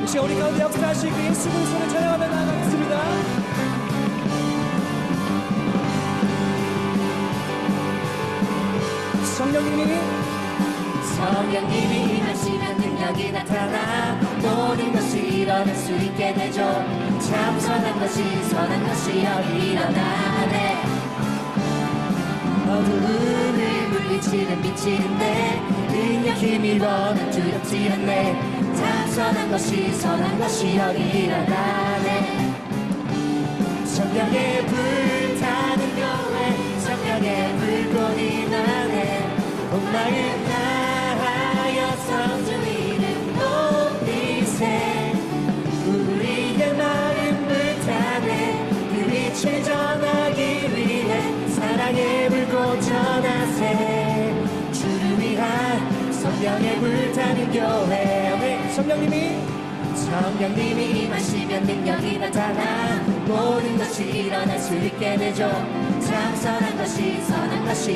시간 우리 가운데 역사하시기 그 예수 그리스도를 찬양하며 나아가겠습니다. 성령님이 임하시면 능력이 나타나 모든 것이 일어날 수 있게 되죠. 참 선한 것이 여기 일어나네. 어두움을 물리치는 빛인데 능력 힘입어는 두렵지 않네. 참 선한 것이 여기 일어나네. 성령의 불타는 교회 성령의 불꽃이 나네. 온 마음 다하여서 주 이름 높이세. 우리의 마음 불타네. 그 빛을 전하기 위해 사랑의 불꽃 전하세. 주를 위한 성령의 불타는 교회. 성령님이 임하시면 능력이 나타나 모든 것이 일어날 수 있게 되죠. 참 선한 것이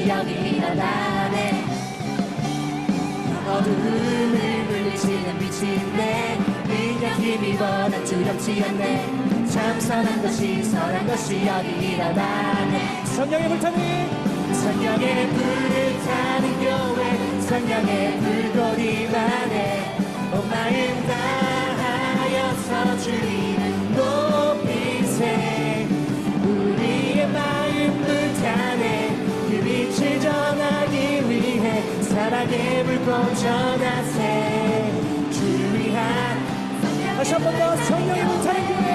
여기 일어나네. 어두움을 물리치는 빛인데 능력 힘입어 난 두렵지 않네. 참 선한 것이 여기 일어나네. 성령의 불타는 교회 성령의 불꽃이 나네. 온 마음 다하여서 주 이름 높이세. 우리의 마음 불타네. 그 빛을 전하기 위해 사랑의 불꽃 전하세. 주를 위한 다시 한 번 더 성령의 불타는 교회.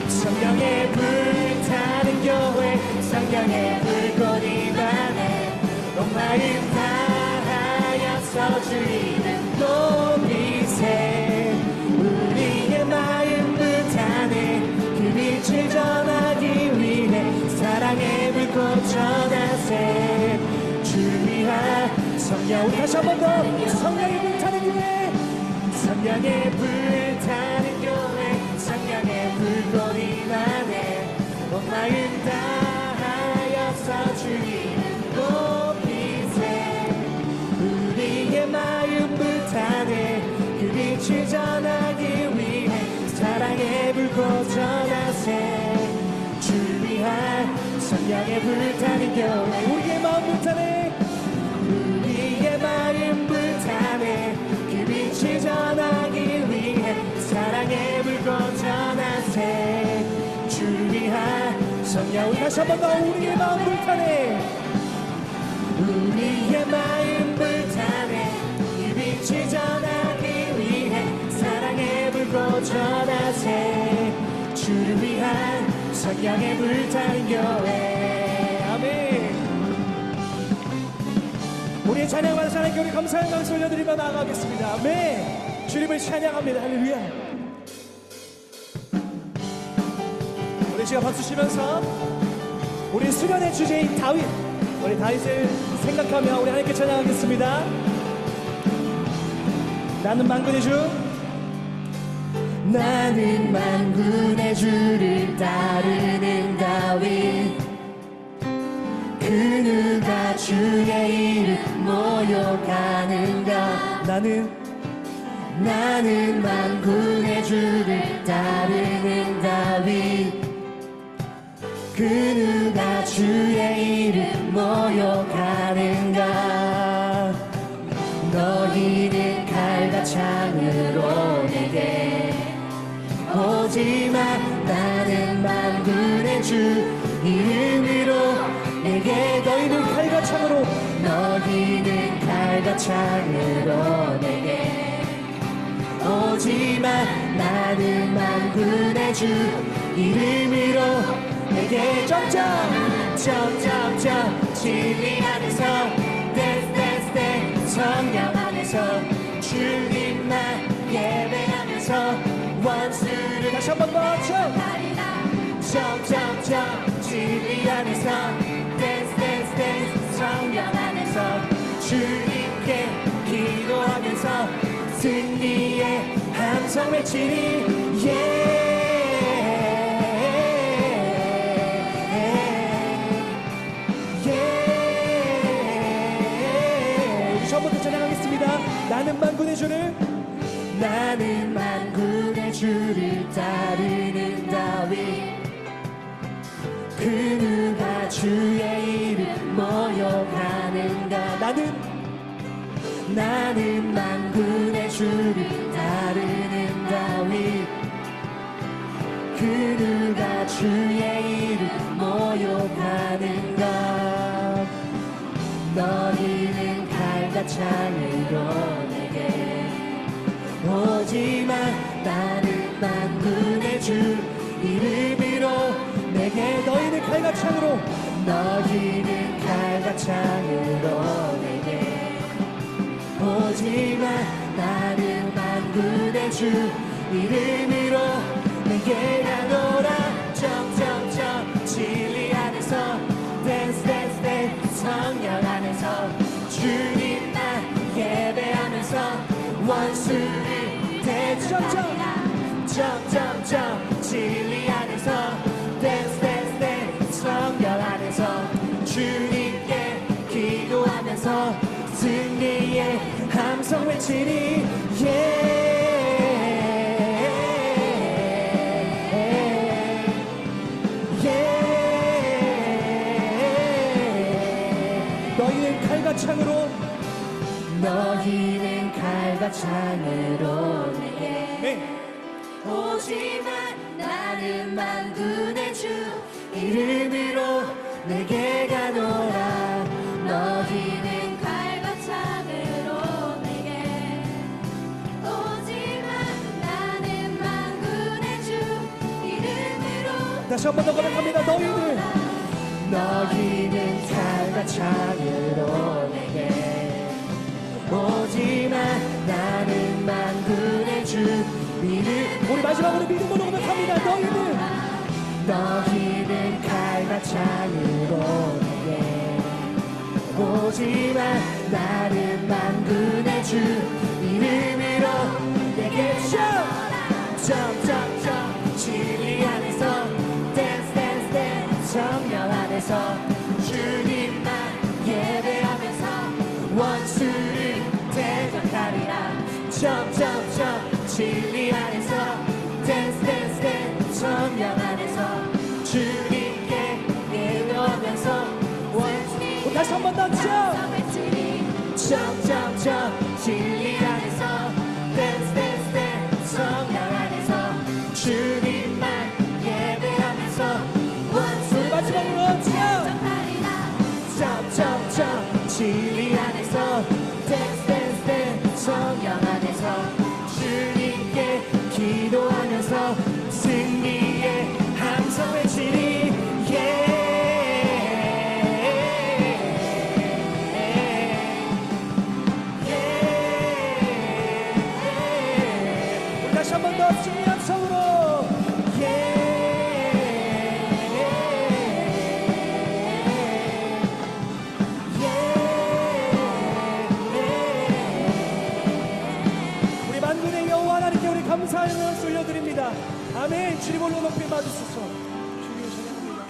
성령의 불타는 교회 성령의 불꽃이 나네. 온 마음 다하여서 주 이름 높이세. 우리의 마음 불타네. 그 빛을 전하기 위해 사랑의 불꽃 전하세. 주를 위한 성령. 다시 한 번 더 성령의 불타는 교회. 성령의 불타는 교회 성령의 불꽃이 나네. 온 마음 다하여서 주 이름 높이세. 우리의 마음 불타네. 그 빛을 전하기 위해 사랑의 불꽃 전하세. 주를 위한 성령의 불타는 교회. 우리의 마음 불타네. 우리의 마음 불타네. 그 빛을 전하기 위해 사랑의 불꽃 전하세. 주를 위한 성령. 다시 한 번 더 우리의 마음 불타네. 우리의 마음 불타네. 그 빛을 전하기 위해 사랑의 불꽃 전하세. 주를 위한 성령의 불타는 교회. 아멘. 우리의 찬양 받으시 하나님께 우리 감사의 말씀 올려드리며 나아가겠습니다. 아멘. 주님을 찬양합니다. 할렐루야. 우리 시간 박수 치면서 우리 수련의 주제인 다윗, 우리 다윗을 생각하며 우리 하나님께 찬양하겠습니다. 나는 만군의 주, 나는 만군의 주를 따르는 다윗. 그 누가 주의 이름 모욕하는가. 나는 만군의 주를 따르는 다윗. 그 누가 주의 이름 모욕하는가. 너희는 칼과 창으로 내게 오지만 나는 만군의 주 이름으로 내게. 너희는 칼과 창으로, 너희는 칼과 창으로 내게 오지만 나는 만군의 주 이름으로 내게. 점점 진리 안에서 댄스 성령 안에서 주님만 예배하면서 원수를 다시 한 번 더. 점점 진리 안에서 댄스 성령 안에서 주님께 기도하면서 승리의 함성 외치리. 처음부터 찬양하겠습니다. 나는 만군의 주를 나는 만군의 주를 따르는 다윗 그 누가 주의 이름 모욕하는가 나는 만군의 주를 따르는 다윗 그 누가 주의 이름 모욕하는가 너희는 칼과 창으로 내게 오지만 나는 만군의 주 이름으로 내게 너희는 칼과 창으로 너희는 칼과 창으로 내게 오지만 나는 만군의 주 이름으로 내게 가노라 점점점 진리 안에서 댄스 댄스 댄스 성령 안에서 주님만 예배하면서 원수를 대적하리라 점점점 진리 안에서 댄스 댄스 댄스 성령 안에서 주님께 기도하면서 승리의 함성 외치리 너희는 칼과 창으로 너희는 칼과 창으로 내게 네. 오지만 나는 만군의 주 이름으로 내게 가노라 너희는 칼과 창으로 내게 오지만 나는 만군의 주 이름으로 다시 한 번 더 고백합니다. 너희는 칼과 창으로 내게 오지만 나는 만군의 주 이름 우리 마지막으로 믿음으로 고백합니다. 너희는 칼과 창으로 내게 오지만 나는 만군의 주 이름으로 내게 점점점 진리 안에서 댄스 댄스 댄스 성령 안에서 주님만 예배하면서 원수를 대적하리라 점점점 진리 안에서 댄스 댄스 댄스 성령 안에서 주님께 예배하면서 원수를 다시 한 번 더 점점점 진리 안에서 댄스 댄스 댄스 성령 안에서 주님만 예배하면서 원수를 마지막으로 점점점 진리 안에서 댄스 댄스 댄스 성령 안에서 주님께 기도하면서 승리의 함성 외치리 우리 다시 한 번 더 승리 함성으로 우리 만군의 여호와 하나님께 우리 감사의 말씀 올려드립니다. 아멘. 주님 홀로 높이 받으소서. 주님 찬양합니다.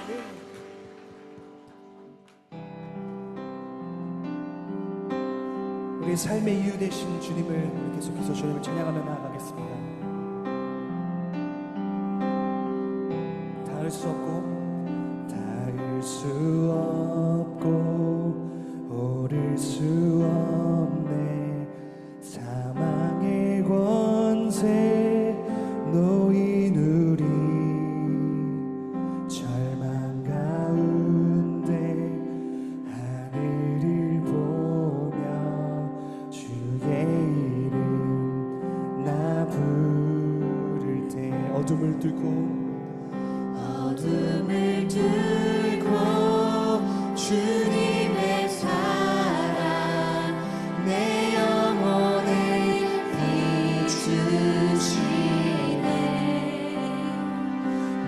우리 삶의 이유 되신 주님을 계속해서 주님을 찬양하며 나아가겠습니다. 닿을 수 없고 오를 수 없네 사망의 권세 놓인 우리 절망 가운데 하늘을 보며 주의 이름 나 부를 때 어둠을 뚫고 주님의 사랑 내 영혼을 비추시네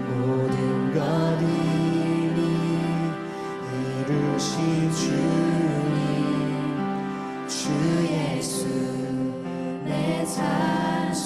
모든 것 이미 이루신 주님 주 예수 내 산소망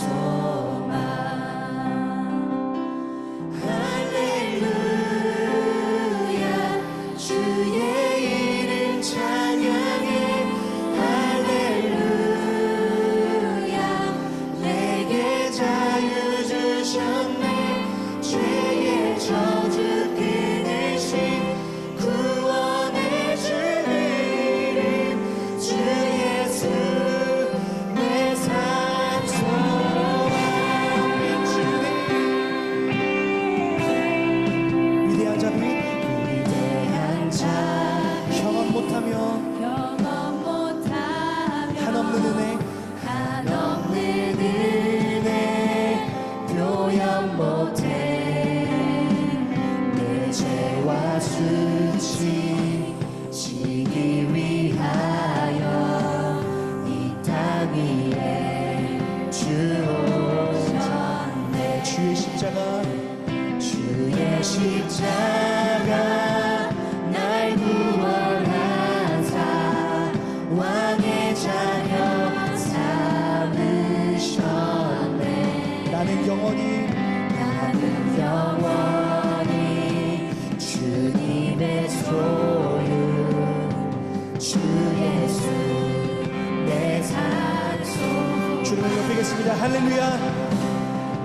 찬양하겠습니다. 할렐루야.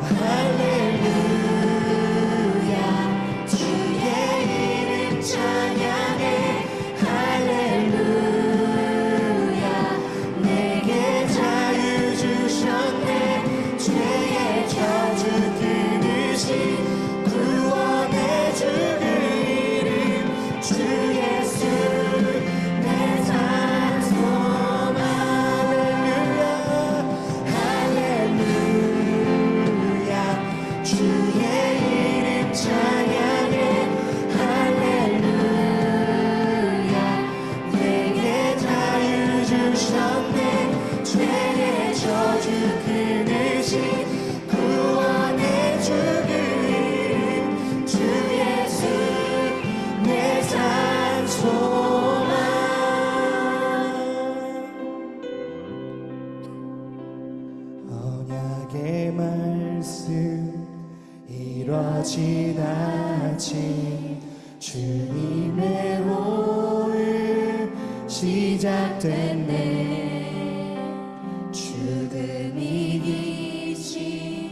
할렐루야 주의 이름 찬양해 할렐루야 내게 자유 주셨네 죄의 저주 끊으신 구원의 주 그 이름 주 예수 내 산소망 할렐루야 주의 이름 찬양해 할렐루야 내게 자유 주셨네 죄의 저주 끊으신 구원의 주 그 이름 주 예수 내 산소망 언약의 말씀 이뤄진 아침 주님의 오늘 시작됐네 죽음이 이기신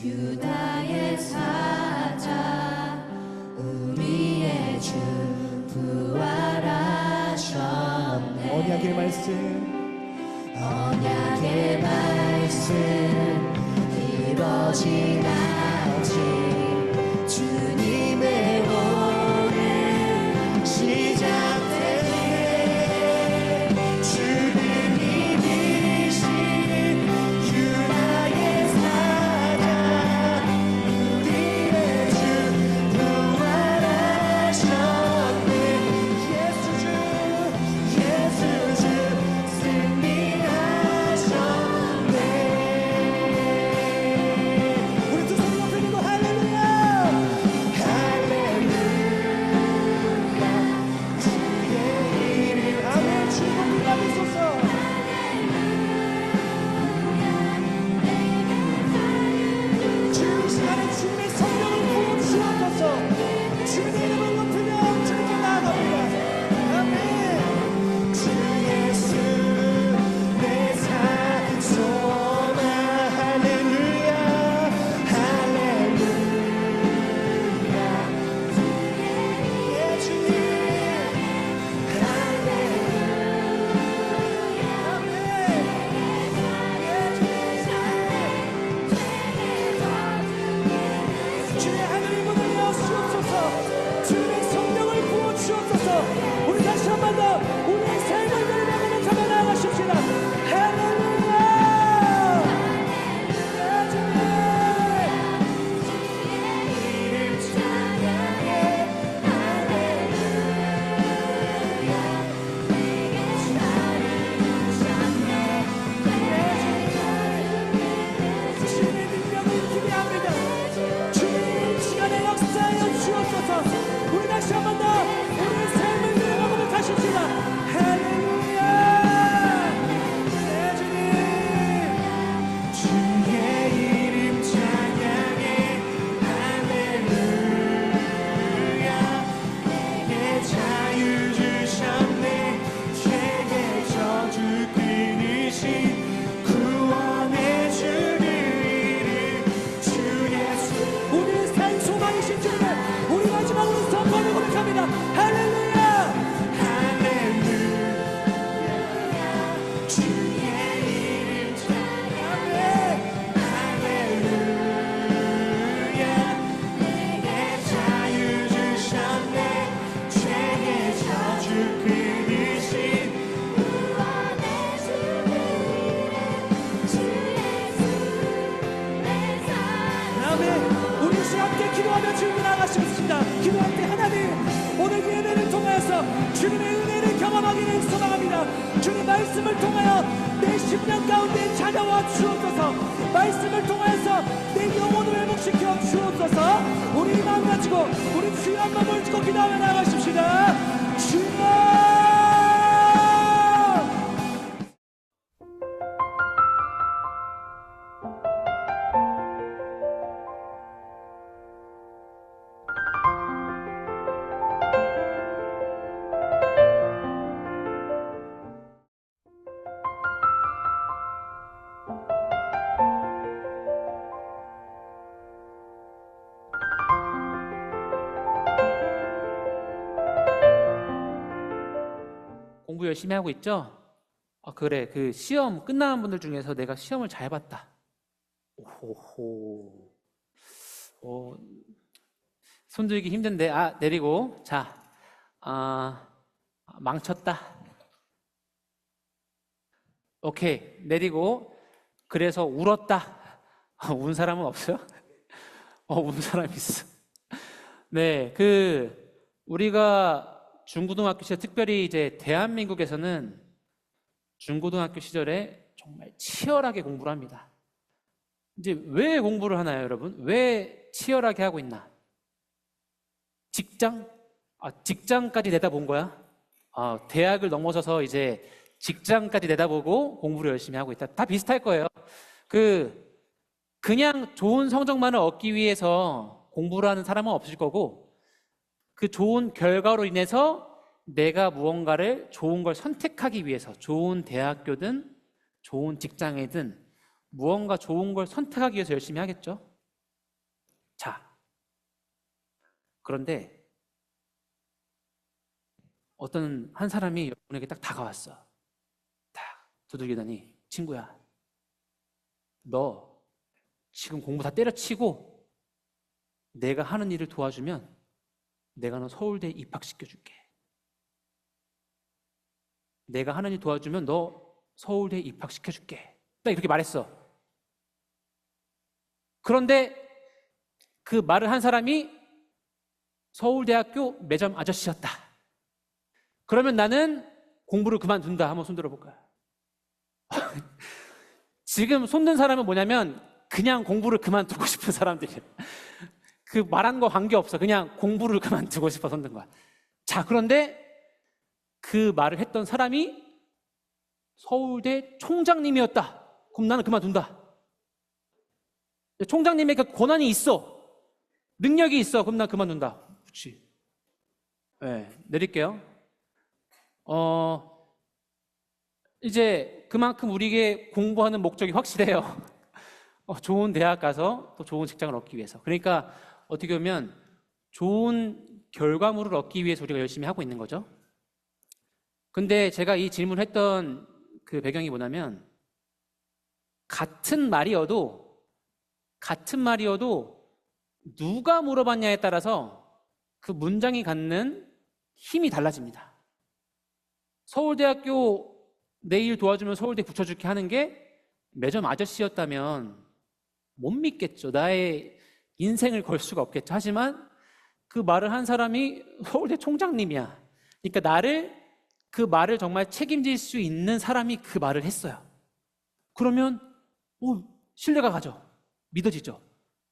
유다의 사자 우리의 주 부활하셨네 언약의 말씀 언약의 말씀 이루어진 아침 주님의 오늘 시작됐네 죽음이 이기신 유다의 사자 우리의 주 부활하셨네 예수 주 승리하셨네 우리 두 손 높이 들고 할렐루야. 할렐루야 주의 이름 아멘. 주님 받으소서. 주님 시간에 주님의 성령을 부어주옵소서. 주님의 이름을 높이며 주님께 나아갑니다. 아멘. 주 예수 내 산소망 할렐루야 할렐루야 예, 주님. 주의 하늘을 문을 여시옵소서. 주님의 성령을 부어주옵소서. 우리 다시 한 번 더 우리의 삶을 드리며 가며 나아가십시다. 할렐루야. 예, 주님. 이름 찬양해 할렐루야 내게 자유 주셨네 주님의 능력을 기대합니다. 주님 시간에 역사하여 주옵소서. 우리 다시 한 번 더 우리의 삶을 드리며 가십시다. 할렐루야. 네, 주님. 주의 이름 찬양해 할렐루야 내게 자유 주셨네 죄의 저주 끊으신 구원의 주 그 이름 주 예수 우리의 산 소망이신 주님 우리 마지막으로 선포하며 고백합니다. 할렐루야. 할렐루야 주의 이름 찬양해 할렐루야 내게 자유 주셨네 죄의 저주 끊으신 구원의 주 이름 주 예수 내 산 아멘. 우리 시 함께 기도하며 주님께 나아가시겠습니다. 기도할 때 하나님 오늘 예배를 통하여서 주님의 은혜를 경험하기를 소망합니다. 주님 말씀을 통하여 내 심령 가운데 찾아와 주옵소서. 말씀을 통하여서 내 영혼을 회복시켜 주옵소서. 우리 마음 가지고 우리 주의 한 마음을 쥐고 기도하며 나아가십시다. 주여. 공부 열심히 하고 있죠? 그래, 그 시험 끝나는 분들 중에서 내가 시험을 잘 봤다. 오호호. 손 들기 힘든데, 내리고. 자, 망쳤다. 오케이, 내리고. 그래서 울었다. 운 사람은 없어요? 운 사람 있어. 네, 우리가 중고등학교 시절, 특별히 이제 대한민국에서는 중고등학교 시절에 정말 치열하게 공부를 합니다. 이제 왜 공부를 하나요, 여러분? 왜 치열하게 하고 있나? 직장? 직장까지 내다본 거야? 대학을 넘어서서 이제 직장까지 내다보고 공부를 열심히 하고 있다. 다 비슷할 거예요. 그냥 좋은 성적만을 얻기 위해서 공부를 하는 사람은 없을 거고, 그 좋은 결과로 인해서 내가 무언가를 좋은 걸 선택하기 위해서 좋은 대학교든 좋은 직장이든 무언가 좋은 걸 선택하기 위해서 열심히 하겠죠. 자, 그런데 어떤 한 사람이 여러분에게 딱 다가왔어. 딱 두들기더니, 친구야, 너 지금 공부 다 때려치고 내가 하는 일을 도와주면 내가 너 서울대에 입학시켜줄게. 내가 하는 일 도와주면 너 서울대에 입학시켜줄게. 딱 이렇게 말했어. 그런데 그 말을 한 사람이 서울대학교 매점 아저씨였다. 그러면 나는 공부를 그만둔다. 한번 손 들어볼까요? 지금 손든 사람은 뭐냐면 그냥 공부를 그만두고 싶은 사람들이에요. 그 말한 거 관계없어. 그냥 공부를 그만두고 싶어 손든 거야. 자, 그런데 그 말을 했던 사람이 서울대 총장님이었다. 그럼 나는 그만둔다. 총장님의 그 권한이 있어. 능력이 있어. 그럼 난 그만둔다. 그렇지. 네, 내릴게요. 이제 그만큼 우리에게 공부하는 목적이 확실해요. 좋은 대학 가서 또 좋은 직장을 얻기 위해서. 그러니까 어떻게 보면 좋은 결과물을 얻기 위해서 우리가 열심히 하고 있는 거죠. 근데 제가 이 질문을 했던 그 배경이 뭐냐면, 같은 말이어도 누가 물어봤냐에 따라서 그 문장이 갖는 힘이 달라집니다. 서울대학교 내일 도와주면 서울대 붙여줄게 하는 게 매점 아저씨였다면 못 믿겠죠. 나의 인생을 걸 수가 없겠죠. 하지만 그 말을 한 사람이 서울대 총장님이야. 그러니까 그 말을 정말 책임질 수 있는 사람이 그 말을 했어요. 그러면 신뢰가 가죠. 믿어지죠.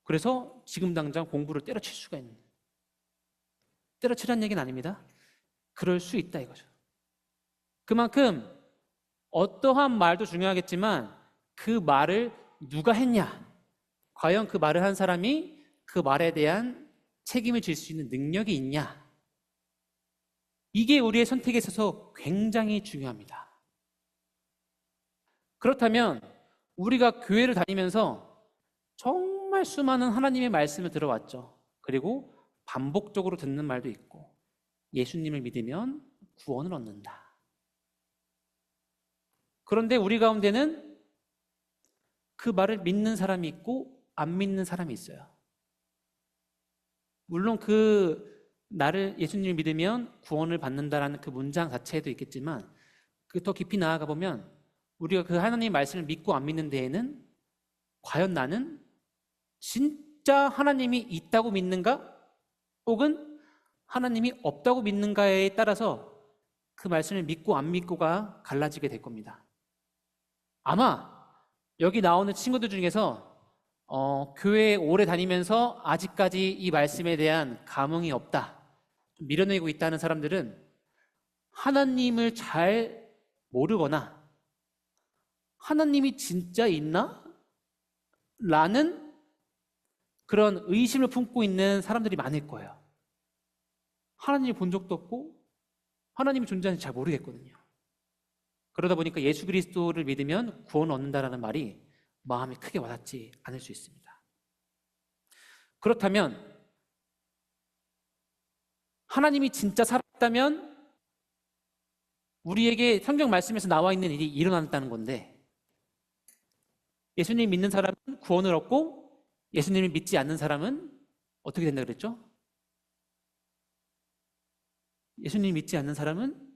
그래서 지금 당장 공부를 때려칠 수가 있는, 때려치라는 얘기는 아닙니다. 그럴 수 있다 이거죠. 그만큼 어떠한 말도 중요하겠지만 그 말을 누가 했냐, 과연 그 말을 한 사람이 그 말에 대한 책임을 질 수 있는 능력이 있냐, 이게 우리의 선택에 있어서 굉장히 중요합니다. 그렇다면 우리가 교회를 다니면서 정말 수많은 하나님의 말씀을 들어왔죠. 그리고 반복적으로 듣는 말도 있고, 예수님을 믿으면 구원을 얻는다. 그런데 우리 가운데는 그 말을 믿는 사람이 있고 안 믿는 사람이 있어요. 물론 나를 예수님을 믿으면 구원을 받는다라는 그 문장 자체에도 있겠지만, 더 깊이 나아가 보면 우리가 그 하나님의 말씀을 믿고 안 믿는 데에는 과연 나는 진짜 하나님이 있다고 믿는가? 혹은 하나님이 없다고 믿는가에 따라서 그 말씀을 믿고 안 믿고가 갈라지게 될 겁니다. 아마 여기 나오는 친구들 중에서 교회에 오래 다니면서 아직까지 이 말씀에 대한 감흥이 없다, 좀 밀어내고 있다는 사람들은 하나님을 잘 모르거나 하나님이 진짜 있나? 라는 그런 의심을 품고 있는 사람들이 많을 거예요. 하나님을 본 적도 없고 하나님이 존재하는지 잘 모르겠거든요. 그러다 보니까 예수 그리스도를 믿으면 구원을 얻는다라는 말이 마음에 크게 와닿지 않을 수 있습니다. 그렇다면 하나님이 진짜 살았다면 우리에게 성경 말씀에서 나와 있는 일이 일어났다는 건데, 예수님 믿는 사람은 구원을 얻고 예수님을 믿지 않는 사람은 어떻게 된다 그랬죠? 예수님 믿지 않는 사람은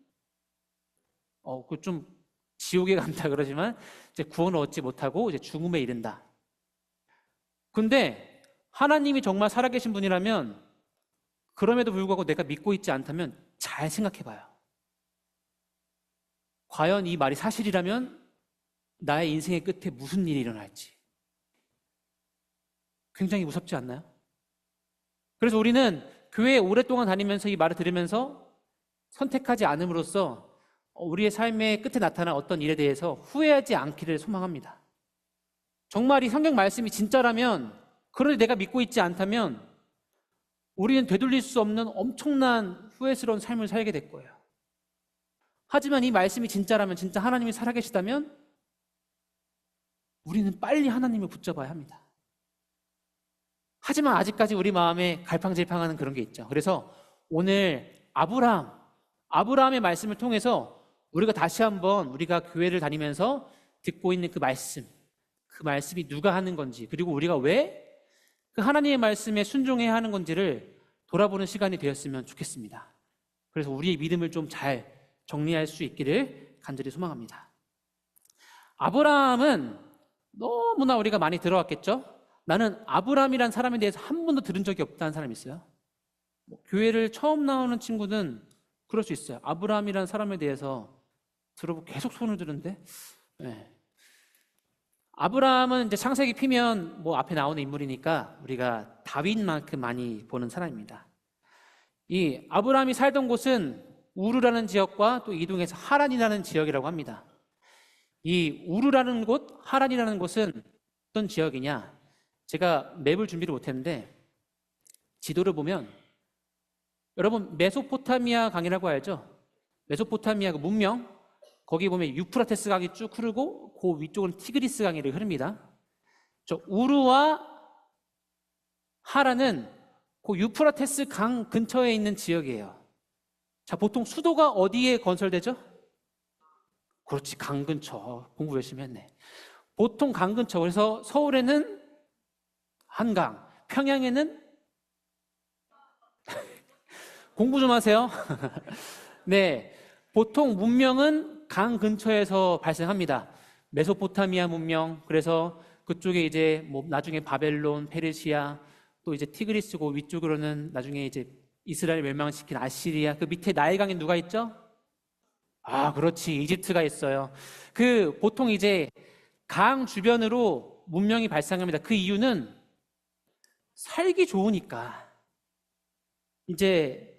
그 좀 지옥에 간다 그러지만 이제 구원을 얻지 못하고 이제 죽음에 이른다. 근데 하나님이 정말 살아계신 분이라면, 그럼에도 불구하고 내가 믿고 있지 않다면 잘 생각해 봐요. 과연 이 말이 사실이라면 나의 인생의 끝에 무슨 일이 일어날지 굉장히 무섭지 않나요? 그래서 우리는 교회에 오랫동안 다니면서 이 말을 들으면서 선택하지 않음으로써 우리의 삶의 끝에 나타난 어떤 일에 대해서 후회하지 않기를 소망합니다. 정말 이 성경 말씀이 진짜라면, 그런데 내가 믿고 있지 않다면 우리는 되돌릴 수 없는 엄청난 후회스러운 삶을 살게 될 거예요. 하지만 이 말씀이 진짜라면, 진짜 하나님이 살아계시다면 우리는 빨리 하나님을 붙잡아야 합니다. 하지만 아직까지 우리 마음에 갈팡질팡하는 그런 게 있죠. 그래서 오늘 아브라함의 말씀을 통해서 우리가 다시 한번 우리가 교회를 다니면서 듣고 있는 그 말씀이 누가 하는 건지, 그리고 우리가 왜 그 하나님의 말씀에 순종해야 하는 건지를 돌아보는 시간이 되었으면 좋겠습니다. 그래서 우리의 믿음을 좀 잘 정리할 수 있기를 간절히 소망합니다. 아브라함은 너무나 우리가 많이 들어왔겠죠? 나는 아브라함이란 사람에 대해서 한 번도 들은 적이 없다는 사람이 있어요? 교회를 처음 나오는 친구는 그럴 수 있어요. 아브라함이란 사람에 대해서 들어보고 계속 손을 드는데, 네. 아브라함은 이제 창세기 피면 앞에 나오는 인물이니까 우리가 다윗만큼 많이 보는 사람입니다. 이 아브라함이 살던 곳은 우르라는 지역과 또 이동해서 하란이라는 지역이라고 합니다. 이 우르라는 곳, 하란이라는 곳은 어떤 지역이냐? 제가 맵을 준비를 못했는데 지도를 보면, 여러분 메소포타미아 강이라고 알죠? 메소포타미아 그 문명, 거기 보면 유프라테스 강이 쭉 흐르고 그 위쪽은 티그리스 강이 흐릅니다. 저 우르와 하란은 그 유프라테스 강 근처에 있는 지역이에요. 자, 보통 수도가 어디에 건설되죠? 그렇지, 강 근처. 공부 열심히 했네. 보통 강 근처. 그래서 서울에는 한강, 평양에는 공부 좀 하세요. 네, 보통 문명은 강 근처에서 발생합니다. 메소포타미아 문명, 그래서 그쪽에 이제 나중에 바벨론, 페르시아, 또 이제 티그리스고 위쪽으로는 나중에 이제 이스라엘 멸망시킨 아시리아, 그 밑에 나일강에 누가 있죠? 그렇지, 이집트가 있어요. 그 보통 이제 강 주변으로 문명이 발생합니다. 그 이유는 살기 좋으니까. 이제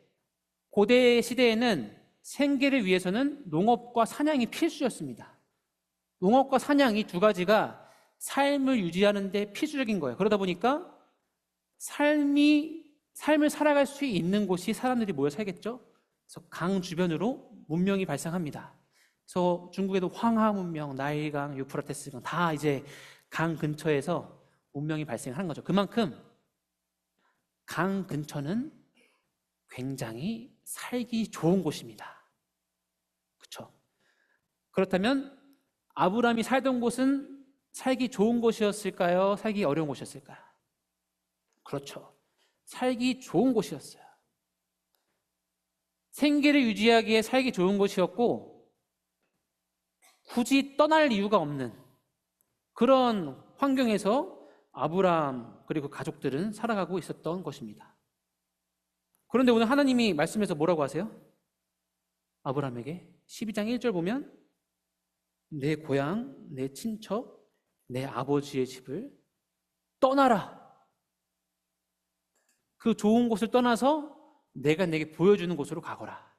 고대 시대에는 생계를 위해서는 농업과 사냥이 필수였습니다. 농업과 사냥, 이 두 가지가 삶을 유지하는 데 필수적인 거예요. 그러다 보니까 삶을 살아갈 수 있는 곳이 사람들이 모여 살겠죠. 그래서 강 주변으로 문명이 발생합니다. 그래서 중국에도 황하 문명, 나일강, 유프라테스강 다 이제 강 근처에서 문명이 발생하는 거죠. 그만큼 강 근처는 굉장히 살기 좋은 곳입니다. 그렇죠? 그렇다면 아브라함이 살던 곳은 살기 좋은 곳이었을까요? 살기 어려운 곳이었을까요? 그렇죠. 살기 좋은 곳이었어요. 생계를 유지하기에 살기 좋은 곳이었고, 굳이 떠날 이유가 없는 그런 환경에서 아브라함 그리고 가족들은 살아가고 있었던 것입니다. 그런데 오늘 하나님이 말씀에서 뭐라고 하세요? 아브라함에게 12장 1절 보면, 내 고향, 내 친척, 내 아버지의 집을 떠나라. 그 좋은 곳을 떠나서 내가 내게 보여주는 곳으로 가거라.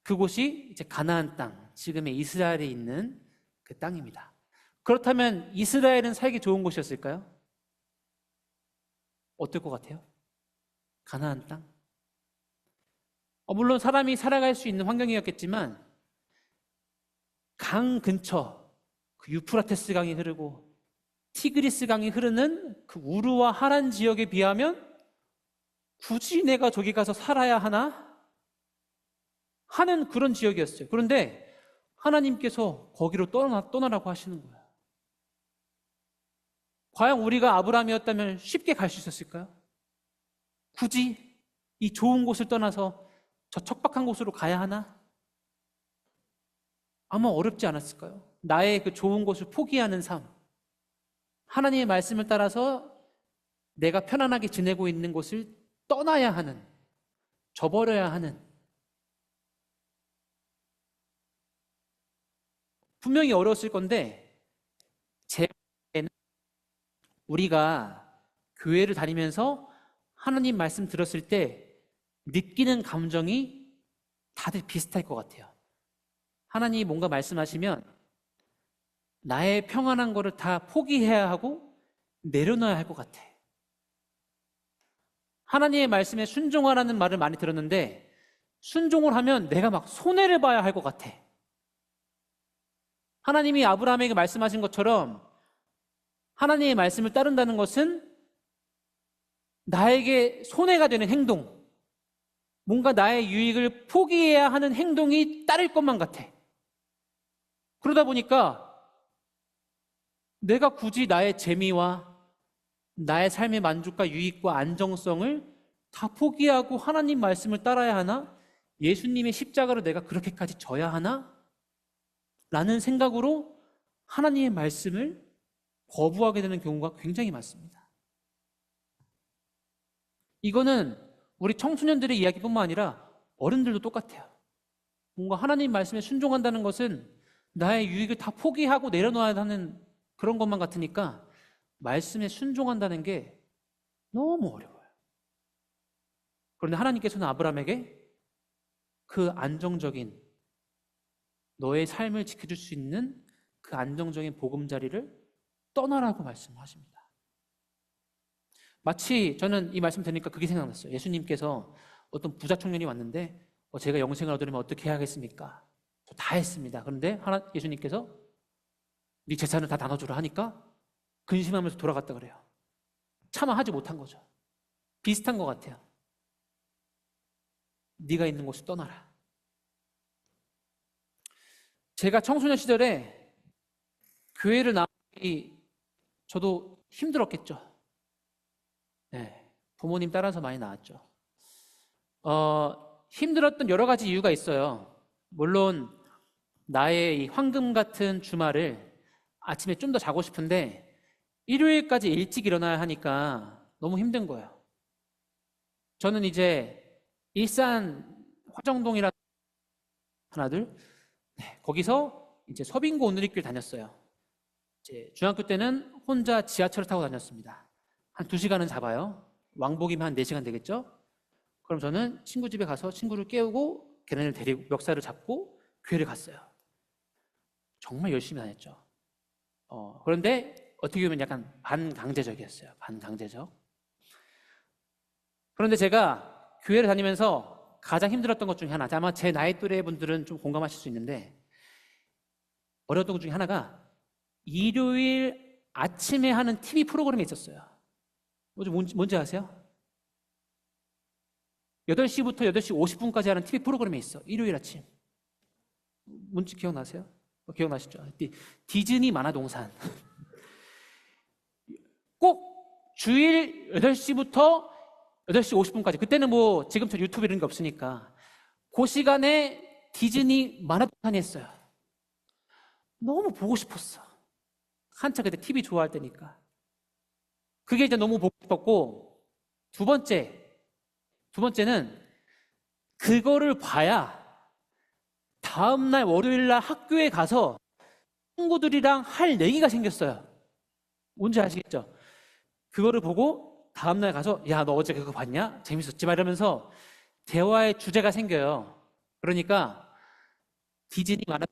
그곳이 이제 가나안 땅, 지금의 이스라엘에 있는 그 땅입니다. 그렇다면 이스라엘은 살기 좋은 곳이었을까요? 어떨 것 같아요? 가나안 땅? 물론 사람이 살아갈 수 있는 환경이었겠지만, 강 근처, 그 유프라테스 강이 흐르고 티그리스 강이 흐르는 그 우르와 하란 지역에 비하면 굳이 내가 저기 가서 살아야 하나? 하는 그런 지역이었어요. 그런데 하나님께서 거기로 떠나라고 하시는 거예요. 과연 우리가 아브라함이었다면 쉽게 갈 수 있었을까요? 굳이 이 좋은 곳을 떠나서 저 척박한 곳으로 가야 하나? 아마 어렵지 않았을까요? 나의 그 좋은 곳을 포기하는 삶, 하나님의 말씀을 따라서 내가 편안하게 지내고 있는 곳을 떠나야 하는, 저버려야 하는, 분명히 어려웠을 건데 제 생각에는 우리가 교회를 다니면서 하나님 말씀 들었을 때 느끼는 감정이 다들 비슷할 것 같아요. 하나님이 뭔가 말씀하시면 나의 평안한 거를 다 포기해야 하고 내려놔야 할 것 같아. 하나님의 말씀에 순종하라는 말을 많이 들었는데 순종을 하면 내가 막 손해를 봐야 할 것 같아. 하나님이 아브라함에게 말씀하신 것처럼 하나님의 말씀을 따른다는 것은 나에게 손해가 되는 행동, 뭔가 나의 유익을 포기해야 하는 행동이 따를 것만 같아. 그러다 보니까 내가 굳이 나의 재미와 나의 삶의 만족과 유익과 안정성을 다 포기하고 하나님 말씀을 따라야 하나? 예수님의 십자가로 내가 그렇게까지 져야 하나? 라는 생각으로 하나님의 말씀을 거부하게 되는 경우가 굉장히 많습니다. 이거는 우리 청소년들의 이야기뿐만 아니라 어른들도 똑같아요. 뭔가 하나님 말씀에 순종한다는 것은 나의 유익을 다 포기하고 내려놓아야 하는 그런 것만 같으니까 말씀에 순종한다는 게 너무 어려워요. 그런데 하나님께서는 아브라함에게 그 안정적인 너의 삶을 지켜줄 수 있는 그 안정적인 보금자리를 떠나라고 말씀하십니다. 마치 저는 이 말씀 들으니까 그게 생각났어요. 예수님께서 어떤 부자 청년이 왔는데 제가 영생을 얻으려면 어떻게 해야겠습니까? 저 다 했습니다. 그런데 예수님께서 네 재산을 다 나눠주라 하니까 근심하면서 돌아갔다 그래요. 차마 하지 못한 거죠. 비슷한 것 같아요. 네가 있는 곳을 떠나라. 제가 청소년 시절에 교회를 나오기 저도 힘들었겠죠. 네, 부모님 따라서 많이 나왔죠. 힘들었던 여러 가지 이유가 있어요. 물론 나의 이 황금 같은 주말을 아침에 좀 더 자고 싶은데 일요일까지 일찍 일어나야 하니까 너무 힘든 거예요. 저는 이제 일산 화정동이라는 하나들 거기서 이제 서빙고 오누리길 다녔어요. 이제 중학교 때는 혼자 지하철을 타고 다녔습니다. 한 2시간은 잡아요. 왕복이면 한 4시간 되겠죠? 그럼 저는 친구 집에 가서 친구를 깨우고 걔네를 데리고 멱살을 잡고 교회를 갔어요. 정말 열심히 다녔죠. 그런데 어떻게 보면 약간 반강제적이었어요. 반강제적. 그런데 제가 교회를 다니면서 가장 힘들었던 것 중에 하나, 아마 제 나이 또래 분들은 좀 공감하실 수 있는데 어려웠던 것 중에 하나가 일요일 아침에 하는 TV 프로그램이 있었어요. 뭔지 아세요? 8시부터 8시 50분까지 하는 TV 프로그램이 있어. 일요일 아침. 뭔지 기억나세요? 기억나시죠? 디즈니 만화동산. 꼭 주일 8시부터 8시 50분까지. 그때는 뭐 지금처럼 유튜브 이런 게 없으니까 그 시간에 디즈니 만화동산이 했어요. 너무 보고 싶었어. 한참 그때 TV 좋아할 때니까. 그게 이제 너무 보고 싶었고, 두 번째는 그거를 봐야 다음날 월요일날 학교에 가서 친구들이랑 할 얘기가 생겼어요. 뭔지 아시겠죠? 그거를 보고 다음날 가서 야, 너 어제 그거 봤냐? 재밌었지? 막 이러면서 대화의 주제가 생겨요. 그러니까 디즈니 만화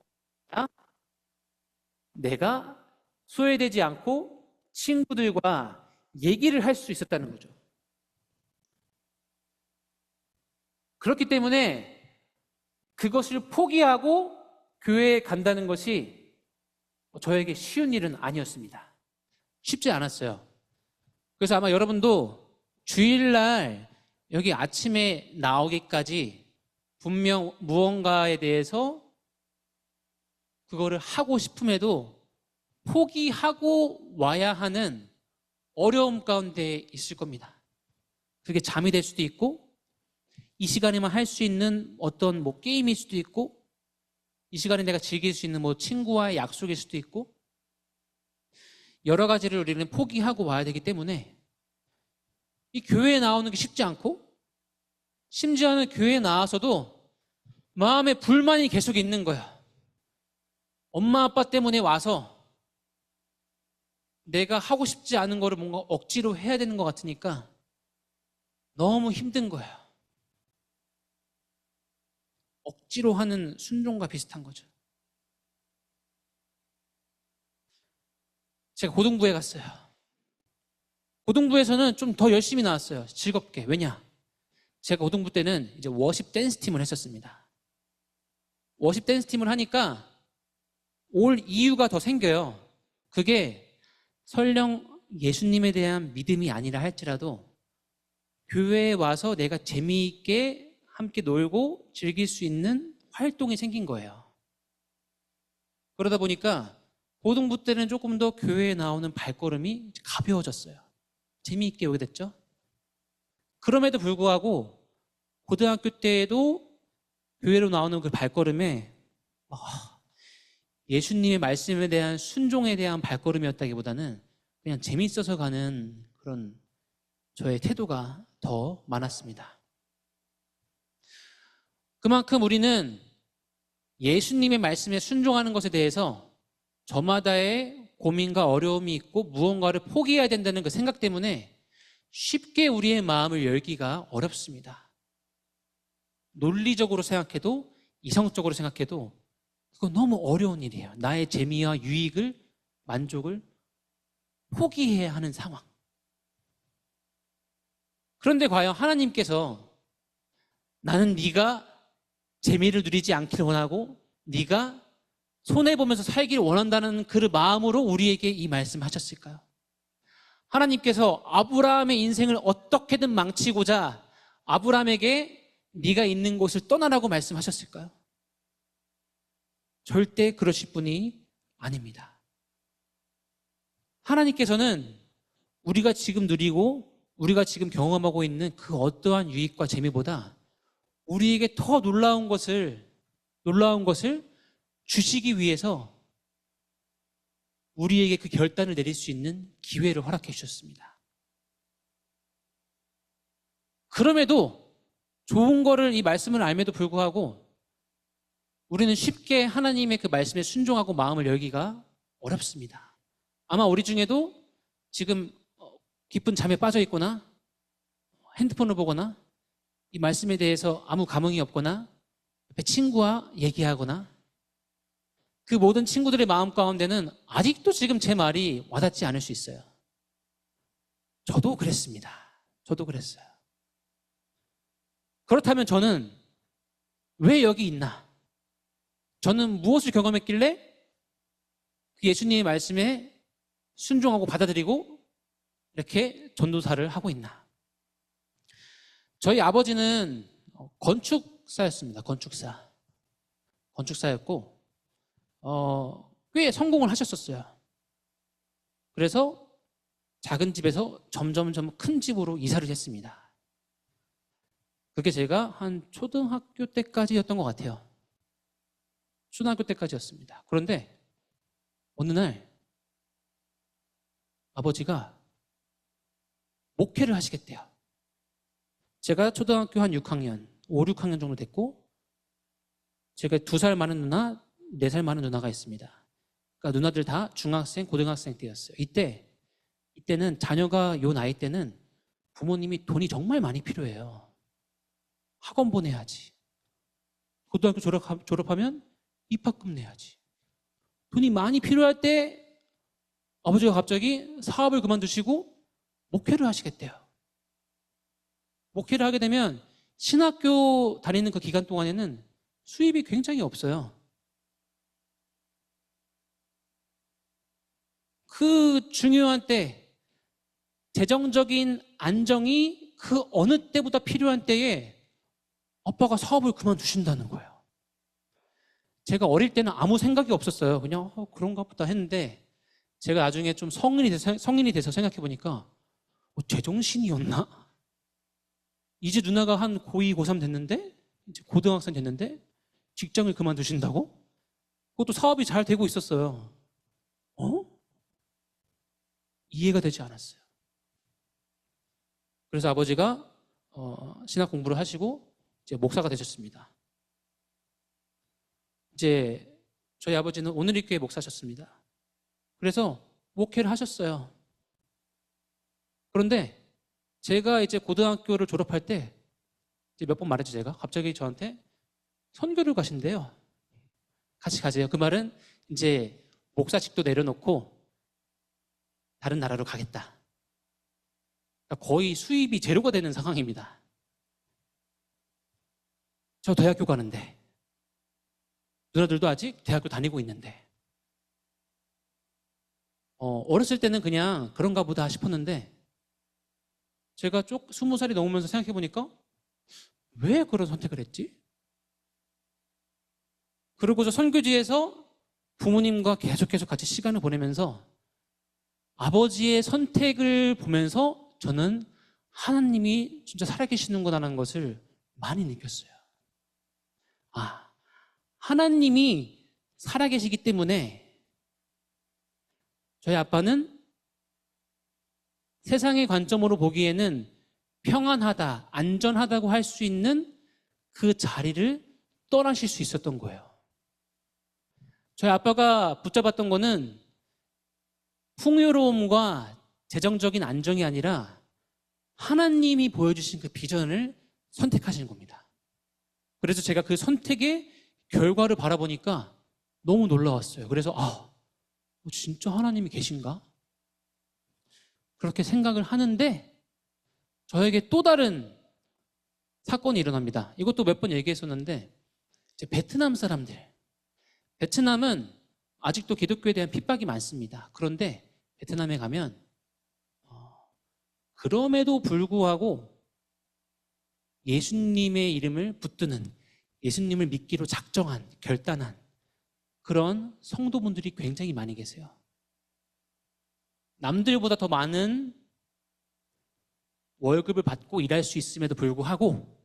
내가 소외되지 않고 친구들과 얘기를 할 수 있었다는 거죠. 그렇기 때문에 그것을 포기하고 교회에 간다는 것이 저에게 쉬운 일은 아니었습니다. 쉽지 않았어요. 그래서 아마 여러분도 주일날 여기 아침에 나오기까지 분명 무언가에 대해서 그거를 하고 싶음에도 포기하고 와야 하는 어려움 가운데 있을 겁니다. 그게 잠이 될 수도 있고, 이 시간에만 할 수 있는 어떤 게임일 수도 있고, 이 시간에 내가 즐길 수 있는 친구와의 약속일 수도 있고, 여러 가지를 우리는 포기하고 와야 되기 때문에 이 교회에 나오는 게 쉽지 않고, 심지어는 교회에 나와서도 마음에 불만이 계속 있는 거야. 엄마 아빠 때문에 와서 내가 하고 싶지 않은 거를 뭔가 억지로 해야 되는 것 같으니까 너무 힘든 거야. 억지로 하는 순종과 비슷한 거죠. 제가 고등부에 갔어요. 고등부에서는 좀 더 열심히 나왔어요. 즐겁게. 왜냐? 제가 고등부 때는 이제 워십 댄스 팀을 했었습니다. 워십 댄스 팀을 하니까 올 이유가 더 생겨요. 그게 설령 예수님에 대한 믿음이 아니라 할지라도 교회에 와서 내가 재미있게 함께 놀고 즐길 수 있는 활동이 생긴 거예요. 그러다 보니까 고등부 때는 조금 더 교회에 나오는 발걸음이 가벼워졌어요. 재미있게 오게 됐죠. 그럼에도 불구하고 고등학교 때에도 교회로 나오는 그 발걸음에 예수님의 말씀에 대한 순종에 대한 발걸음이었다기보다는 그냥 재미있어서 가는 그런 저의 태도가 더 많았습니다. 그만큼 우리는 예수님의 말씀에 순종하는 것에 대해서 저마다의 고민과 어려움이 있고 무언가를 포기해야 된다는 그 생각 때문에 쉽게 우리의 마음을 열기가 어렵습니다. 논리적으로 생각해도 이성적으로 생각해도 그건 너무 어려운 일이에요. 나의 재미와 유익을, 만족을 포기해야 하는 상황. 그런데 과연 하나님께서 나는 네가 재미를 누리지 않기를 원하고 네가 손해보면서 살기를 원한다는 그 마음으로 우리에게 이 말씀을 하셨을까요? 하나님께서 아브라함의 인생을 어떻게든 망치고자 아브라함에게 네가 있는 곳을 떠나라고 말씀하셨을까요? 절대 그러실 분이 아닙니다. 하나님께서는 우리가 지금 누리고 우리가 지금 경험하고 있는 그 어떠한 유익과 재미보다 우리에게 더 놀라운 것을 주시기 위해서 우리에게 그 결단을 내릴 수 있는 기회를 허락해 주셨습니다. 그럼에도 좋은 거를 이 말씀을 알매도 불구하고 우리는 쉽게 하나님의 그 말씀에 순종하고 마음을 열기가 어렵습니다. 아마 우리 중에도 지금 깊은 잠에 빠져 있거나 핸드폰을 보거나 이 말씀에 대해서 아무 감흥이 없거나 옆에 친구와 얘기하거나 그 모든 친구들의 마음 가운데는 아직도 지금 제 말이 와닿지 않을 수 있어요. 저도 그랬습니다. 저도 그랬어요. 그렇다면 저는 왜 여기 있나? 저는 무엇을 경험했길래 그 예수님의 말씀에 순종하고 받아들이고 이렇게 전도사를 하고 있나? 저희 아버지는 건축사였습니다. 건축사였고 꽤 성공을 하셨었어요. 그래서 작은 집에서 점점 큰 집으로 이사를 했습니다. 그게 제가 한 초등학교 때까지였던 것 같아요. 초등학교 때까지였습니다. 그런데 어느 날 아버지가 목회를 하시겠대요. 제가 초등학교 한 6학년, 5, 6학년 정도 됐고 제가 2살 많은 누나, 4살 많은 누나가 있습니다. 그러니까 누나들 다 중학생, 고등학생 때였어요. 이때는 자녀가 요 나이 때는 부모님이 돈이 정말 많이 필요해요. 학원 보내야지. 고등학교 졸업하면 입학금 내야지. 돈이 많이 필요할 때 아버지가 갑자기 사업을 그만두시고 목회를 하시겠대요. 목회를 하게 되면 신학교 다니는 그 기간 동안에는 수입이 굉장히 없어요. 그 중요한 때, 재정적인 안정이 그 어느 때보다 필요한 때에 아빠가 사업을 그만두신다는 거예요. 제가 어릴 때는 아무 생각이 없었어요. 그냥 그런가 보다 했는데 제가 나중에 좀 성인이 돼서 생각해 보니까 제정신이었나? 이제 누나가 한 고2, 고3 됐는데 이제 고등학생 됐는데 직장을 그만두신다고? 그것도 사업이 잘 되고 있었어요. 이해가 되지 않았어요. 그래서 아버지가 신학 공부를 하시고 이제 목사가 되셨습니다. 이제 저희 아버지는 오늘리교회 목사셨습니다. 그래서 목회를 하셨어요. 그런데 제가 이제 고등학교를 졸업할 때 이제 몇 번 말했죠, 제가. 갑자기 저한테 선교를 가신대요. 같이 가세요. 그 말은 이제 목사직도 내려놓고 다른 나라로 가겠다. 그러니까 거의 수입이 제로가 되는 상황입니다. 저 대학교 가는데 누나들도 아직 대학교 다니고 있는데 어렸을 때는 그냥 그런가 보다 싶었는데 제가 20살이 넘으면서 생각해 보니까 왜 그런 선택을 했지? 그러고서 선교지에서 부모님과 계속 같이 시간을 보내면서 아버지의 선택을 보면서 저는 하나님이 진짜 살아계시는구나라는 것을 많이 느꼈어요. 하나님이 살아계시기 때문에 저희 아빠는 세상의 관점으로 보기에는 평안하다, 안전하다고 할 수 있는 그 자리를 떠나실 수 있었던 거예요. 저희 아빠가 붙잡았던 거는 풍요로움과 재정적인 안정이 아니라 하나님이 보여주신 그 비전을 선택하신 겁니다. 그래서 제가 그 선택의 결과를 바라보니까 너무 놀라웠어요. 그래서 진짜 하나님이 계신가? 그렇게 생각을 하는데 저에게 또 다른 사건이 일어납니다. 이것도 몇 번 얘기했었는데 이제 베트남 사람들, 베트남은 아직도 기독교에 대한 핍박이 많습니다. 그런데 베트남에 가면 그럼에도 불구하고 예수님의 이름을 붙드는, 예수님을 믿기로 작정한, 결단한 그런 성도분들이 굉장히 많이 계세요. 남들보다 더 많은 월급을 받고 일할 수 있음에도 불구하고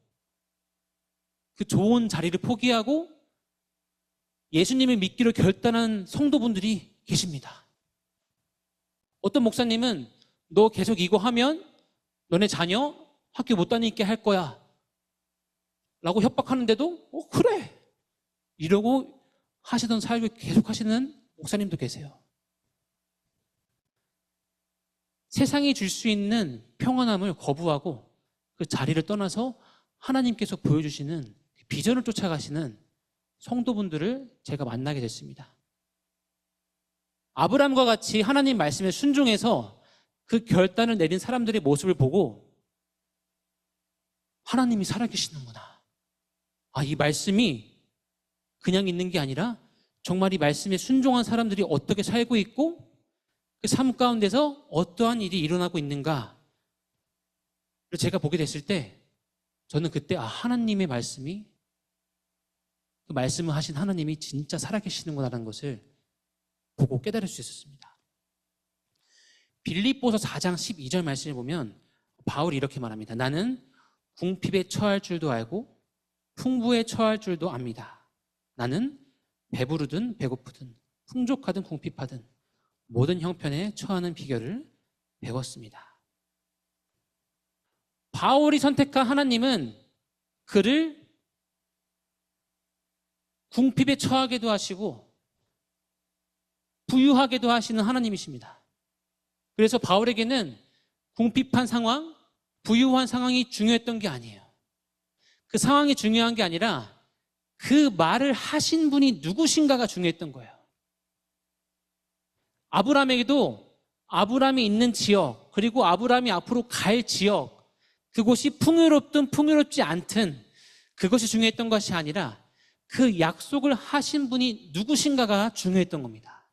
그 좋은 자리를 포기하고 예수님을 믿기로 결단한 성도분들이 계십니다. 어떤 목사님은 너 계속 이거 하면 너네 자녀 학교 못 다니게 할 거야 라고 협박하는데도 그래 이러고 하시던 사역을 계속 하시는 목사님도 계세요. 세상이 줄 수 있는 평안함을 거부하고 그 자리를 떠나서 하나님께서 보여주시는 비전을 쫓아가시는 성도분들을 제가 만나게 됐습니다. 아브라함과 같이 하나님 말씀에 순종해서 그 결단을 내린 사람들의 모습을 보고 하나님이 살아계시는구나. 이 말씀이 그냥 있는 게 아니라 정말 이 말씀에 순종한 사람들이 어떻게 살고 있고 그 삶 가운데서 어떠한 일이 일어나고 있는가를 제가 보게 됐을 때 저는 그때 하나님의 말씀이 그 말씀을 하신 하나님이 진짜 살아계시는구나라는 것을 보고 깨달을 수 있었습니다. 빌립보서 4장 12절 말씀을 보면 바울이 이렇게 말합니다. 나는 궁핍에 처할 줄도 알고 풍부에 처할 줄도 압니다. 나는 배부르든 배고프든 풍족하든 궁핍하든 모든 형편에 처하는 비결을 배웠습니다. 바울이 선택한 하나님은 그를 궁핍에 처하게도 하시고 부유하게도 하시는 하나님이십니다. 그래서 바울에게는 궁핍한 상황, 부유한 상황이 중요했던 게 아니에요. 그 상황이 중요한 게 아니라 그 말을 하신 분이 누구신가가 중요했던 거예요. 아브라함에게도 아브라함이 있는 지역, 그리고 아브라함이 앞으로 갈 지역, 그곳이 풍요롭든 풍요롭지 않든 그것이 중요했던 것이 아니라 그 약속을 하신 분이 누구신가가 중요했던 겁니다.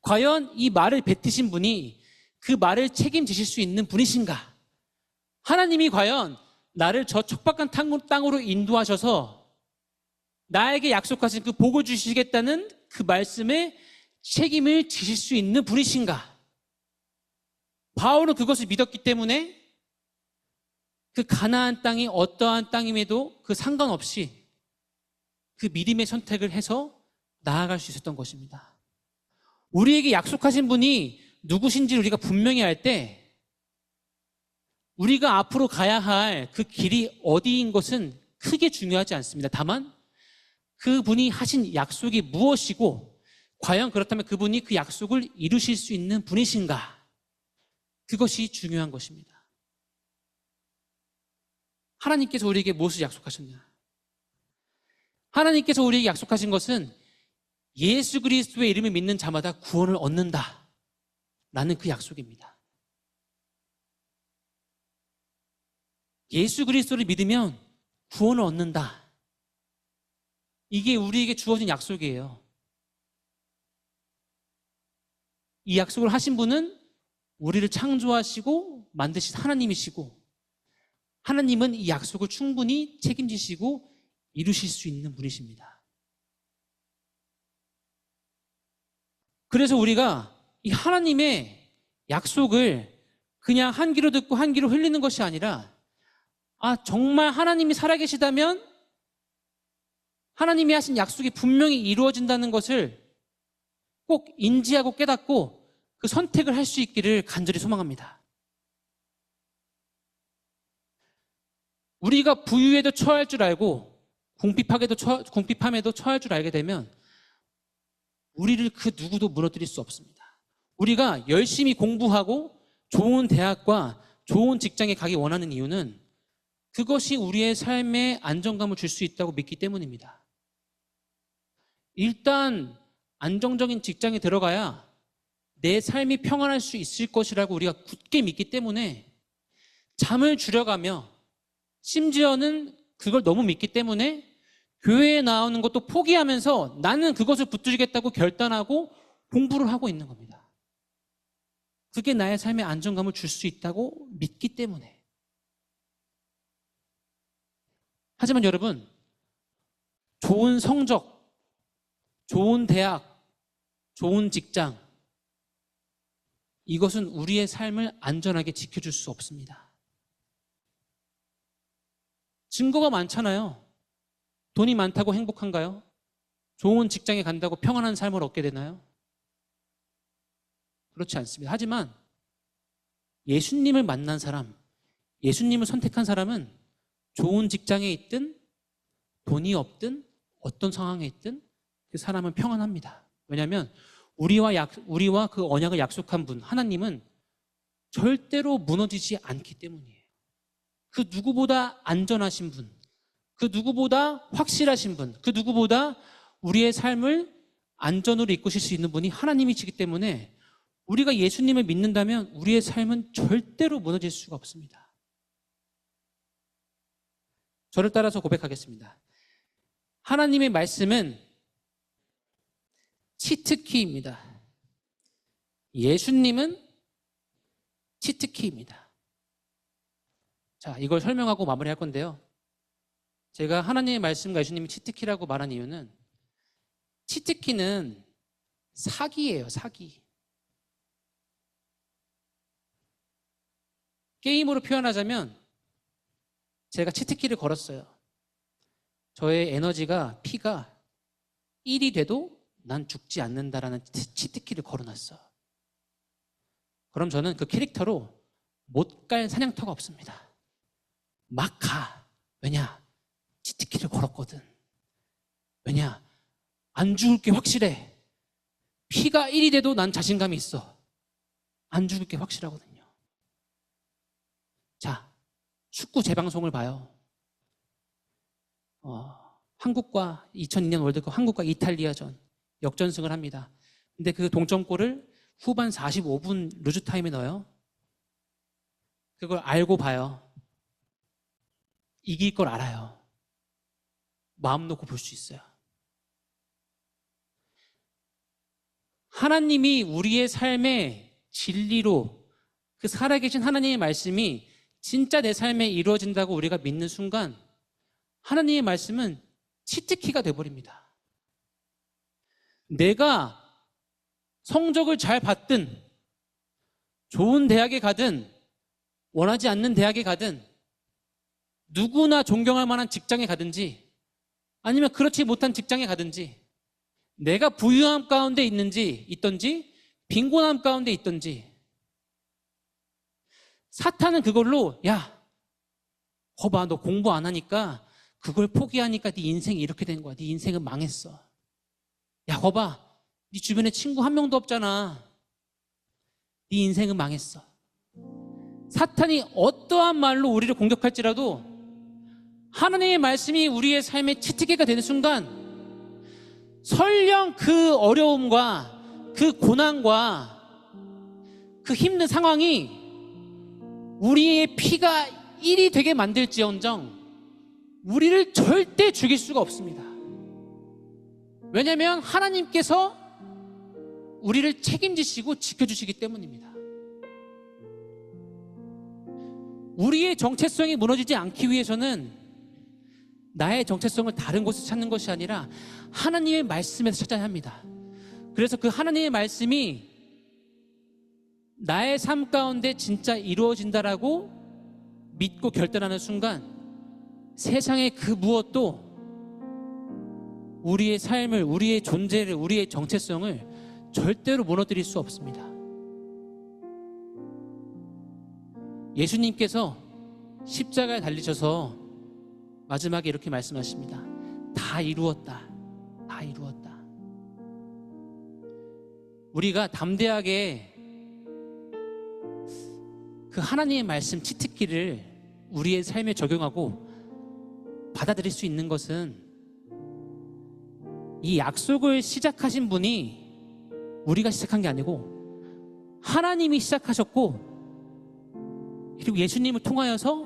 과연 이 말을 뱉으신 분이 그 말을 책임지실 수 있는 분이신가? 하나님이 과연 나를 저 척박한 땅으로 인도하셔서 나에게 약속하신 그 복을 주시겠다는 그 말씀에 책임을 지실 수 있는 분이신가? 바울은 그것을 믿었기 때문에 그 가나안 땅이 어떠한 땅임에도 그 상관없이 그 믿음의 선택을 해서 나아갈 수 있었던 것입니다. 우리에게 약속하신 분이 누구신지 우리가 분명히 알 때 우리가 앞으로 가야 할 그 길이 어디인 것은 크게 중요하지 않습니다. 다만 그분이 하신 약속이 무엇이고 과연 그렇다면 그분이 그 약속을 이루실 수 있는 분이신가? 그것이 중요한 것입니다. 하나님께서 우리에게 무엇을 약속하셨냐? 하나님께서 우리에게 약속하신 것은 예수 그리스도의 이름을 믿는 자마다 구원을 얻는다 라는 그 약속입니다. 예수 그리스도를 믿으면 구원을 얻는다. 이게 우리에게 주어진 약속이에요. 이 약속을 하신 분은 우리를 창조하시고 만드신 하나님이시고 하나님은 이 약속을 충분히 책임지시고 이루실 수 있는 분이십니다. 그래서 우리가 이 하나님의 약속을 그냥 한 귀로 듣고 한 귀로 흘리는 것이 아니라 정말 하나님이 살아계시다면 하나님이 하신 약속이 분명히 이루어진다는 것을 꼭 인지하고 깨닫고 그 선택을 할 수 있기를 간절히 소망합니다. 우리가 부유에도 처할 줄 알고 궁핍함에도 처할 줄 알게 되면 우리를 그 누구도 무너뜨릴 수 없습니다. 우리가 열심히 공부하고 좋은 대학과 좋은 직장에 가기 원하는 이유는 그것이 우리의 삶에 안정감을 줄 수 있다고 믿기 때문입니다. 일단 안정적인 직장에 들어가야 내 삶이 평안할 수 있을 것이라고 우리가 굳게 믿기 때문에 잠을 줄여가며 심지어는 그걸 너무 믿기 때문에 교회에 나오는 것도 포기하면서 나는 그것을 붙들겠다고 결단하고 공부를 하고 있는 겁니다. 그게 나의 삶에 안정감을 줄 수 있다고 믿기 때문에. 하지만 여러분, 좋은 성적, 좋은 대학, 좋은 직장, 이것은 우리의 삶을 안전하게 지켜줄 수 없습니다. 증거가 많잖아요. 돈이 많다고 행복한가요? 좋은 직장에 간다고 평안한 삶을 얻게 되나요? 그렇지 않습니다. 하지만 예수님을 만난 사람, 예수님을 선택한 사람은 좋은 직장에 있든 돈이 없든 어떤 상황에 있든 그 사람은 평안합니다. 왜냐하면 우리와 그 언약을 약속한 분 하나님은 절대로 무너지지 않기 때문이에요. 그 누구보다 안전하신 분, 그 누구보다 확실하신 분, 그 누구보다 우리의 삶을 안전으로 이끄실 수 있는 분이 하나님이시기 때문에 우리가 예수님을 믿는다면 우리의 삶은 절대로 무너질 수가 없습니다. 저를 따라서 고백하겠습니다. 하나님의 말씀은 치트키입니다. 예수님은 치트키입니다. 자, 이걸 설명하고 마무리할 건데요. 제가 하나님의 말씀과 예수님이 치트키라고 말한 이유는 치트키는 사기예요, 사기. 게임으로 표현하자면 제가 치트키를 걸었어요. 저의 에너지가, 피가 1이 돼도 난 죽지 않는다라는 치트키를 걸어놨어. 그럼 저는 그 캐릭터로 못 갈 사냥터가 없습니다. 막 가. 왜냐? 치트키를 걸었거든. 왜냐? 안 죽을 게 확실해. 피가 1이 돼도 난 자신감이 있어. 안 죽을 게 확실하거든요. 자, 축구 재방송을 봐요. 한국과 2002년 월드컵 한국과 이탈리아전 역전승을 합니다. 근데 그 동점골을 후반 45분 루즈타임에 넣어요. 그걸 알고 봐요. 이길 걸 알아요. 마음 놓고 볼 수 있어요. 하나님이 우리의 삶의 진리로 그 살아계신 하나님의 말씀이 진짜 내 삶에 이루어진다고 우리가 믿는 순간 하나님의 말씀은 치트키가 돼버립니다. 내가 성적을 잘 받든 좋은 대학에 가든 원하지 않는 대학에 가든 누구나 존경할 만한 직장에 가든지 아니면 그렇지 못한 직장에 가든지 내가 부유함 가운데 있든지 빈곤함 가운데 있든지 사탄은 그걸로 야 거봐 너 공부 안 하니까 그걸 포기하니까 네 인생이 이렇게 된 거야. 네 인생은 망했어. 야 거봐 네 주변에 친구 한 명도 없잖아. 네 인생은 망했어. 사탄이 어떠한 말로 우리를 공격할지라도 하나님의 말씀이 우리의 삶의 치트키가 되는 순간 설령 그 어려움과 그 고난과 그 힘든 상황이 우리의 피가 1이 되게 만들지언정 우리를 절대 죽일 수가 없습니다. 왜냐하면 하나님께서 우리를 책임지시고 지켜주시기 때문입니다. 우리의 정체성이 무너지지 않기 위해서는 나의 정체성을 다른 곳에서 찾는 것이 아니라 하나님의 말씀에서 찾아야 합니다. 그래서 그 하나님의 말씀이 나의 삶 가운데 진짜 이루어진다라고 믿고 결단하는 순간 세상의 그 무엇도 우리의 삶을, 우리의 존재를, 우리의 정체성을 절대로 무너뜨릴 수 없습니다. 예수님께서 십자가에 달리셔서 마지막에 이렇게 말씀하십니다. 다 이루었다. 다 이루었다. 우리가 담대하게 그 하나님의 말씀 치트키를 우리의 삶에 적용하고 받아들일 수 있는 것은 이 약속을 시작하신 분이 우리가 시작한 게 아니고 하나님이 시작하셨고 그리고 예수님을 통하여서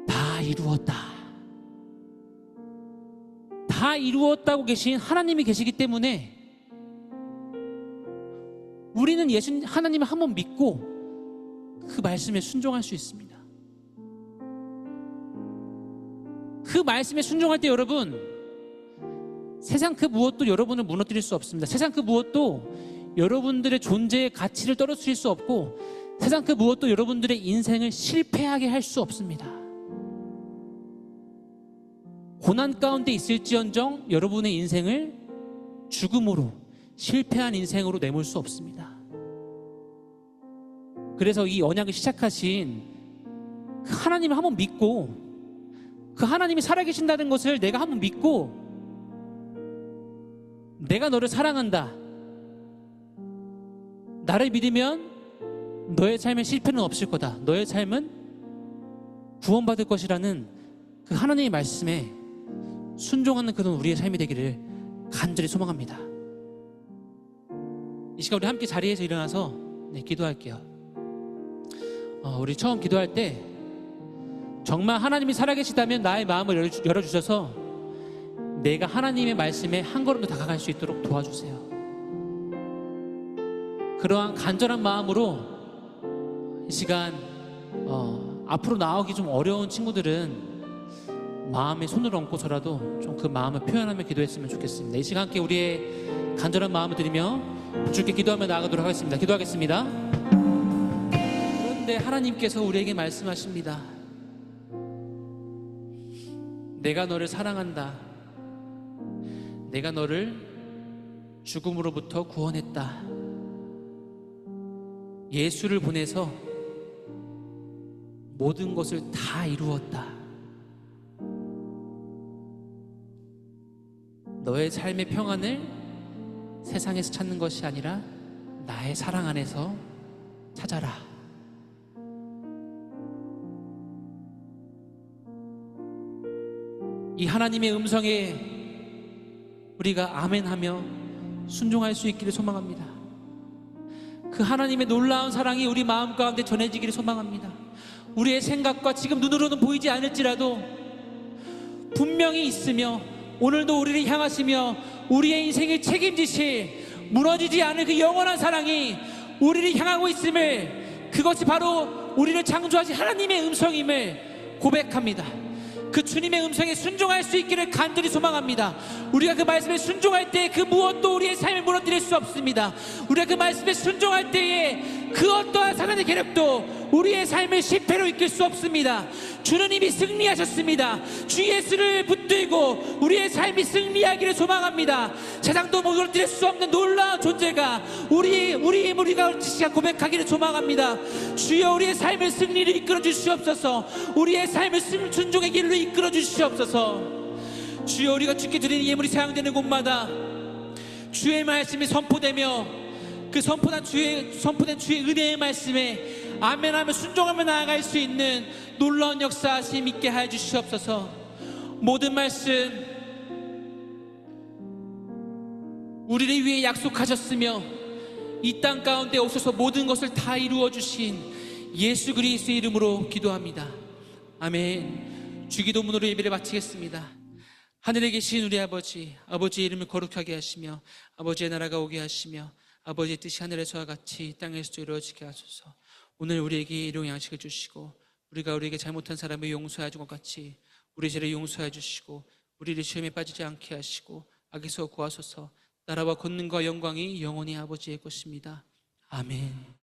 다 이루었다. 다 이루었다고 계신 하나님이 계시기 때문에 우리는 하나님을 한번 믿고 그 말씀에 순종할 수 있습니다. 그 말씀에 순종할 때 여러분 세상 그 무엇도 여러분을 무너뜨릴 수 없습니다. 세상 그 무엇도 여러분들의 존재의 가치를 떨어뜨릴 수 없고 세상 그 무엇도 여러분들의 인생을 실패하게 할 수 없습니다. 고난 가운데 있을지언정 여러분의 인생을 죽음으로 실패한 인생으로 내몰 수 없습니다. 그래서 이 언약을 시작하신 그 하나님을 한번 믿고 그 하나님이 살아계신다는 것을 내가 한번 믿고 내가 너를 사랑한다. 나를 믿으면 너의 삶에 실패는 없을 거다. 너의 삶은 구원받을 것이라는 그 하나님의 말씀에 순종하는 그런 우리의 삶이 되기를 간절히 소망합니다. 이 시간 우리 함께 자리에서 일어나서 기도할게요. 우리 처음 기도할 때 정말 하나님이 살아계시다면 나의 마음을 열어주셔서 내가 하나님의 말씀에 한 걸음 더 다가갈 수 있도록 도와주세요. 그러한 간절한 마음으로 이 시간 앞으로 나오기 좀 어려운 친구들은 마음에 손을 얹고서라도 좀 그 마음을 표현하며 기도했으면 좋겠습니다. 이 시간 함께 우리의 간절한 마음을 드리며 주께 기도하며 나아가도록 하겠습니다. 기도하겠습니다. 그런데 하나님께서 우리에게 말씀하십니다. 내가 너를 사랑한다. 내가 너를 죽음으로부터 구원했다. 예수를 보내서 모든 것을 다 이루었다. 너의 삶의 평안을 세상에서 찾는 것이 아니라 나의 사랑 안에서 찾아라. 이 하나님의 음성에 우리가 아멘하며 순종할 수 있기를 소망합니다. 그 하나님의 놀라운 사랑이 우리 마음 가운데 전해지기를 소망합니다. 우리의 생각과 지금 눈으로는 보이지 않을지라도 분명히 있으며 오늘도 우리를 향하시며 우리의 인생을 책임지실 무너지지 않을 그 영원한 사랑이 우리를 향하고 있음을, 그것이 바로 우리를 창조하신 하나님의 음성임을 고백합니다. 그 주님의 음성에 순종할 수 있기를 간절히 소망합니다. 우리가 그 말씀에 순종할 때 그 무엇도 우리의 삶을 무너뜨릴 수 없습니다. 우리가 그 말씀에 순종할 때에 그 어떠한 사단의 계략도 우리의 삶을 실패로 이끌 수 없습니다. 주는 이미 승리하셨습니다. 주 예수를 붙들고 우리의 삶이 승리하기를 소망합니다. 세상도 무너뜨릴 수 없는 놀라운 존재가 우리가 시간 고백하기를 소망합니다. 주여 우리의 삶을 승리로 이끌어 주시옵소서. 우리의 삶을 순종의 길로 이끌어 주시옵소서. 주여 우리가 주께 드리는 예물이 사용되는 곳마다 주의 말씀이 선포되며 그 선포된 주의 은혜의 말씀에 아멘하며 순종하며 나아갈 수 있는 놀라운 역사하심 있게 하여 주시옵소서. 모든 말씀 우리를 위해 약속하셨으며 이 땅 가운데 오셔서 모든 것을 다 이루어 주신 예수 그리스도의 이름으로 기도합니다. 아멘. 주기도문으로 예배를 마치겠습니다. 하늘에 계신 우리 아버지, 아버지의 이름을 거룩하게 하시며 아버지의 나라가 오게 하시며 아버지의 뜻이 하늘에서와 같이 땅에서도 이루어지게 하소서. 오늘 우리에게 일용 양식을 주시고 우리가 우리에게 잘못한 사람을 용서해 준 것 같이 우리 죄를 용서해 주시고 우리를 시험에 빠지지 않게 하시고 악에서 구하소서. 나라와 권능과 영광이 영원히 아버지의 것입니다. 아멘.